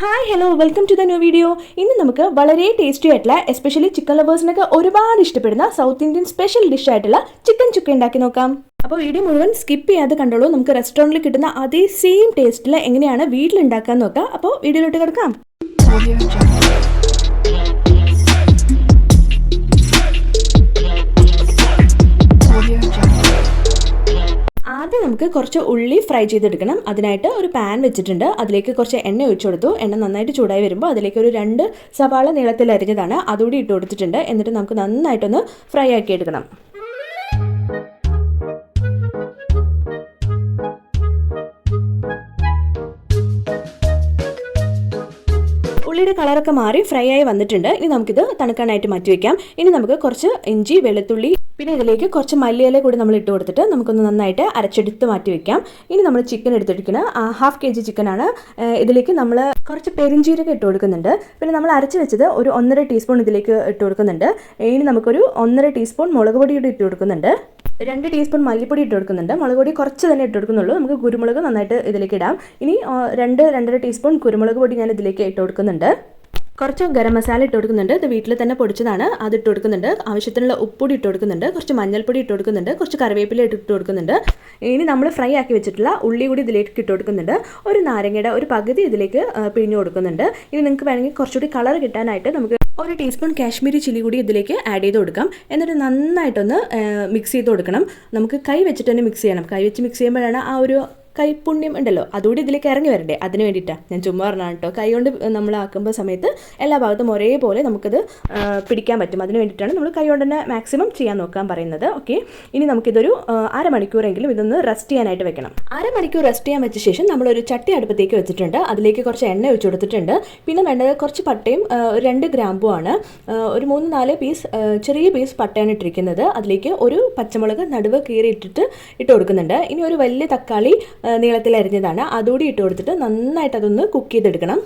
Hi hello welcome to the new video. ഇന്ന് നമുക്ക് വളരെ ടേസ്റ്റി ആയിട്ടുള്ള എസ്പെഷ്യലി ചിക്കൻ ലവേഴ്സിനൊക്കെ ഒരുപാട് ഇഷ്ടപ്പെടുന്ന സൗത്ത് ഇന്ത്യൻ സ്പെഷ്യൽ ഡിഷ് ആയിട്ടുള്ള ചിക്കൻ ചുക്ക ഉണ്ടാക്കി നോക്കാം. അപ്പോൾ വീഡിയോ മുഴുവൻ സ്കിപ്പ് ചെയ്യാതെ കണ്ടോളൂ. നമുക്ക് റെസ്റ്റോറൻറ്റിൽ കിട്ടുന്ന അതേ സെയിം ടേസ്റ്റിൽ എങ്ങനെയാണ് വീട്ടിലുണ്ടാക്കാൻ നോക്കാം. അപ്പോൾ വീഡിയോയിലോട്ട് കിടക്കാം. ആദ്യം നമുക്ക് കുറച്ച് ഉള്ളി ഫ്രൈ ചെയ്തെടുക്കണം. അതിനായിട്ട് ഒരു പാൻ വെച്ചിട്ടുണ്ട്. അതിലേക്ക് കുറച്ച് എണ്ണ ഒഴിച്ചു കൊടുത്തു. എണ്ണ നന്നായിട്ട് ചൂടായി വരുമ്പോൾ അതിലേക്ക് ഒരു 2 സവാള നീളത്തിൽ അരിഞ്ഞതാണ് അതുകൂടി ഇട്ട് കൊടുത്തിട്ടുണ്ട്. എന്നിട്ട് നമുക്ക് നന്നായിട്ടൊന്ന് ഫ്രൈ ആക്കി എടുക്കണം. ഉള്ളിയുടെ കളറൊക്കെ മാറി ഫ്രൈ ആയി വന്നിട്ടുണ്ട്. ഇനി നമുക്കിത് തണുക്കാനായിട്ട് മാറ്റി വയ്ക്കാം. ഇനി നമുക്ക് കുറച്ച് ഇഞ്ചി, വെളുത്തുള്ളി, പിന്നെ ഇതിലേക്ക് കുറച്ച് മല്ലിയില കൂടി നമ്മൾ ഇട്ട് കൊടുത്തിട്ട് നമുക്കൊന്ന് നന്നായിട്ട് അരച്ചെടുത്ത് മാറ്റി വെക്കാം. ഇനി നമ്മൾ ചിക്കൻ എടുത്തിരിക്കുന്നത് 1/2 kg ചിക്കനാണ്. ഇതിലേക്ക് നമ്മൾ കുറച്ച് പെരിഞ്ചീരകം ഇട്ട് കൊടുക്കുന്നുണ്ട്. പിന്നെ നമ്മൾ അരച്ച് വെച്ചത് ഒരു 1.5 ടീസ്പൂൺ ഇതിലേക്ക് ഇട്ട് കൊടുക്കുന്നുണ്ട്. ഇനി നമുക്കൊരു 1.5 ടീസ്പൂൺ മുളക് പൊടി കൂടി ഇട്ട് കൊടുക്കുന്നുണ്ട്. 2 ടീസ്പൂൺ മല്ലിപ്പൊടി ഇട്ട് കൊടുക്കുന്നുണ്ട്. മുളക് പൊടി കുറച്ച് തന്നെ ഇട്ട് കൊടുക്കുന്നുള്ളൂ. നമുക്ക് കുരുമുളക് നന്നായിട്ട് ഇതിലേക്ക് ഇടാം. ഇനി 2-2.5 ടീസ്പൂൺ കുരുമുളക് പൊടി ഞാൻ ഇതിലേക്ക് ഇട്ട് കൊടുക്കുന്നുണ്ട്. കുറച്ച് ഗരം മസാല ഇട്ട് കൊടുക്കുന്നുണ്ട്. ഇത് വീട്ടിൽ തന്നെ പൊടിച്ചതാണ്, അത് ഇട്ട് കൊടുക്കുന്നുണ്ട്. ആവശ്യത്തിനുള്ള ഉപ്പൊടി ഇട്ട് കൊടുക്കുന്നുണ്ട്. കുറച്ച് മഞ്ഞൾപ്പൊടി ഇട്ട് കൊടുക്കുന്നുണ്ട്. കുറച്ച് കറിവേപ്പില ഇട്ട് കൊടുക്കുന്നുണ്ട്. ഇനി നമ്മൾ ഫ്രൈ ആക്കി വെച്ചിട്ടുള്ള ഉള്ളി കൂടി ഇതിലേക്ക് ഇട്ട് കൊടുക്കുന്നുണ്ട്. ഒരു നാരങ്ങയുടെ ഒരു പകുതി ഇതിലേക്ക് പിഴിഞ്ഞു കൊടുക്കുന്നുണ്ട്. ഇനി നിങ്ങൾക്ക് വേണമെങ്കിൽ കുറച്ചുകൂടി കളർ കിട്ടാനായിട്ട് നമുക്ക് 1 ടീസ്പൂൺ കാശ്മീരി ചില്ലി കൂടി ഇതിലേക്ക് ആഡ് ചെയ്ത് കൊടുക്കാം. എന്നിട്ട് നന്നായിട്ടൊന്ന് മിക്സ് ചെയ്ത് കൊടുക്കണം. നമുക്ക് കൈ വെച്ചിട്ട് തന്നെ മിക്സ് ചെയ്യണം. കൈ വെച്ച് മിക്സ് ചെയ്യുമ്പോഴാണ് ആ ഒരു കൈപ്പുണ്യം ഉണ്ടല്ലോ അതുകൂടി ഇതിലേക്ക് ഇറങ്ങി വരണ്ടേ, അതിന് വേണ്ടിയിട്ടാണ് ഞാൻ ചുമ്മാ പറഞ്ഞാണ് കേട്ടോ. കൈ കൊണ്ട് നമ്മൾ ആക്കുമ്പോൾ സമയത്ത് എല്ലാ ഭാഗത്തും ഒരേപോലെ നമുക്കത് പിടിക്കാൻ പറ്റും. അതിന് വേണ്ടിയിട്ടാണ് നമ്മൾ കൈ കൊണ്ട് തന്നെ മാക്സിമം ചെയ്യാൻ നോക്കാൻ പറയുന്നത്. ഓക്കെ, ഇനി നമുക്കിതൊരു അരമണിക്കൂറെങ്കിലും ഇതൊന്ന് റെസ്റ്റ് ചെയ്യാനായിട്ട് വെക്കണം. അരമണിക്കൂർ റെസ്റ്റ് ചെയ്യാൻ വെച്ച ശേഷം നമ്മളൊരു ചട്ടി അടുപ്പത്തേക്ക് വെച്ചിട്ടുണ്ട്. അതിലേക്ക് കുറച്ച് എണ്ണ ഒഴിച്ചു കൊടുത്തിട്ടുണ്ട്. പിന്നെ വേണ്ടത് കുറച്ച് പട്ടയും 2 ഗ്രാമ്പുമാണ്. ഒരു 3-4 പീസ് ചെറിയ പീസ് പട്ടയാണ് ഇട്ടിരിക്കുന്നത്. അതിലേക്ക് ഒരു പച്ചമുളക് നടുവ് കീറി ഇട്ട് കൊടുക്കുന്നുണ്ട്. ഇനി ഒരു വലിയ തക്കാളി നീളത്തിൽ അരിഞ്ഞതാണ് അതുകൂടി ഇട്ട് കൊടുത്തിട്ട് നന്നായിട്ട് അതൊന്ന് കുക്ക് ചെയ്തെടുക്കണം.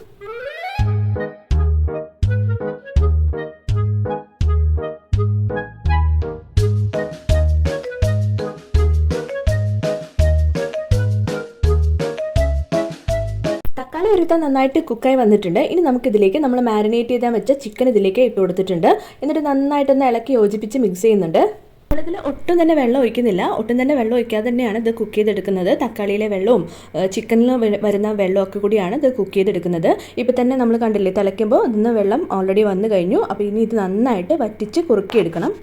തക്കാളി ഒരുത്താൻ നന്നായിട്ട് കുക്കായി വന്നിട്ടുണ്ട്. ഇനി നമുക്കിതിലേക്ക് നമ്മൾ മാരിനേറ്റ് ചെയ്താൽ വെച്ച ചിക്കൻ ഇതിലേക്ക് ഇട്ട് കൊടുത്തിട്ടുണ്ട്. എന്നിട്ട് നന്നായിട്ടൊന്ന് ഇളക്കി യോജിപ്പിച്ച് മിക്സ് ചെയ്യുന്നുണ്ട്. നമ്മളിതിൽ ഒട്ടും തന്നെ വെള്ളം ഒഴിക്കുന്നില്ല. ഒട്ടും തന്നെ വെള്ളം ഒഴിക്കാതെ തന്നെയാണ് ഇത് കുക്ക് ചെയ്തെടുക്കുന്നത്. തക്കാളിയിലെ വെള്ളവും ചിക്കനിൽ വരുന്ന വെള്ളമൊക്കെ കൂടിയാണ് ഇത് കുക്ക് ചെയ്തെടുക്കുന്നത്. ഇപ്പോൾ തന്നെ നമ്മൾ കണ്ടില്ലേ, തിളയ്ക്കുമ്പോൾ ഇതിന്ന് വെള്ളം ഓൾറെഡി വന്നു കഴിഞ്ഞു. അപ്പോൾ ഇനി ഇത് നന്നായിട്ട് വറ്റിച്ച് കുറുക്കിയെടുക്കണം.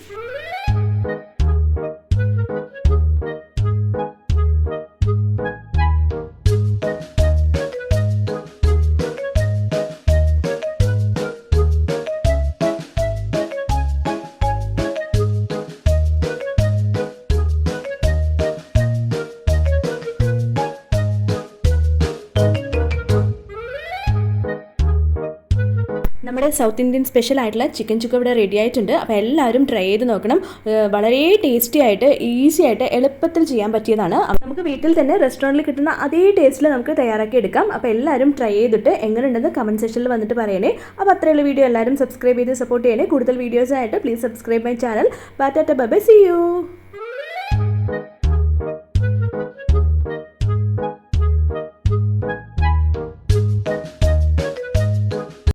നമ്മുടെ സൗത്ത് ഇന്ത്യൻ സ്പെഷ്യൽ ആയിട്ടുള്ള ചിക്കൻ ചുക്ക ഇവിടെ റെഡി ആയിട്ടുണ്ട്. അപ്പോൾ എല്ലാവരും ട്രൈ ചെയ്ത് നോക്കണം. വളരെ ടേസ്റ്റി ആയിട്ട് ഈസി ആയിട്ട് എളുപ്പത്തിൽ ചെയ്യാൻ പറ്റിയതാണ്. നമുക്ക് വീട്ടിൽ തന്നെ റെസ്റ്റോറൻറ്റിൽ കിട്ടുന്ന അതേ ടേസ്റ്റിൽ നമുക്ക് തയ്യാറാക്കി എടുക്കാം. അപ്പോൾ എല്ലാവരും ട്രൈ ചെയ്തിട്ട് എങ്ങനെയുണ്ടെന്ന് കമൻറ്റ് സെക്ഷനിൽ വന്നിട്ട് പറയണേ. അപ്പോൾ അത്രയുള്ള വീഡിയോ എല്ലാവരും സബ്സ്ക്രൈബ് ചെയ്ത് സപ്പോർട്ട് ചെയ്യണേ. കൂടുതൽ വീഡിയോസായിട്ട് please subscribe my channel. Bye, tata, bye bye, see U.